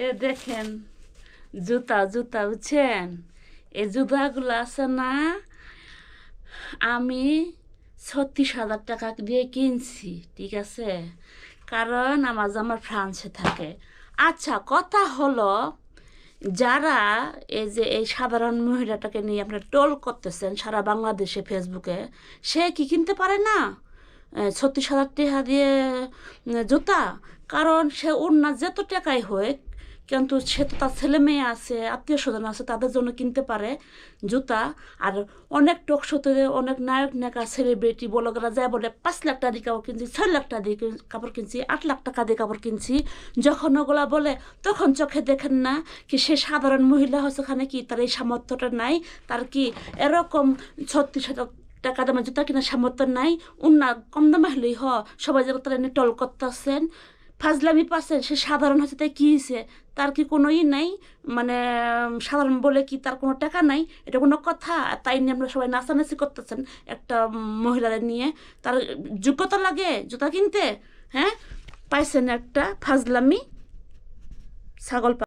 এ দেখেন জুতা জুতা বুঝছেন, এই জুতাগুলো আছে না, আমি 36,000 টাকা দিয়ে কিনছি, ঠিক আছে, কারণ আমার জামার ফ্রান্সে থাকে। আচ্ছা, কথা হলো, যারা এই যে এই সাধারণ মহিলাটাকে নিয়ে আপনারা ট্রোল করতেছেন সারা বাংলাদেশে ফেসবুকে, সে কি কিনতে পারে না 36,000 টাকা দিয়ে জুতা? কারণ সে ওড়না যত টাকাই হোক, কিন্তু সে তো তার ছেলে মেয়ে আছে, আত্মীয় স্বজন আছে, তাদের জন্য কিনতে পারে জুতা। আর অনেক টক শোতে অনেক নায়ক নায়িকা সেলিব্রিটি ব্লগাররা যায় বলে 5 লাখ টাকা দিয়ে কাপড় কিনছি, 6 লাখ টাকা দিয়ে কাপড় কিনছি, 8 লাখ টাকা দিয়ে কাপড় কিনছি। যখন ওগুলা বলে তখন চোখে দেখেন না কি সে সাধারণ মহিলা হচ্ছে, ওখানে কি তার এই সামর্থ্যটা নাই? তার কি এরকম 36,000 টাকা দামের জুতা কিনা সামর্থ্য নাই? উন্না কম দামে হলেই সবাই যেন তারা এনে টল করতেছেন, ফাজলামি পাচ্ছেন। সে সাধারণ হচ্ছে, তাই কী হয়েছে? তার কি কোনো নাই? মানে সাধারণ বলে কি তার কোনো টাকা নাই? এটা কোনো কথা? তাই নিয়ে আমরা সবাই নাচানাচি করতেছেন একটা মহিলাদের নিয়ে। তার যোগ্যতা লাগে জুতা কিনতে? হ্যাঁ, পাইছেন একটা ফাজলামি ছাগল।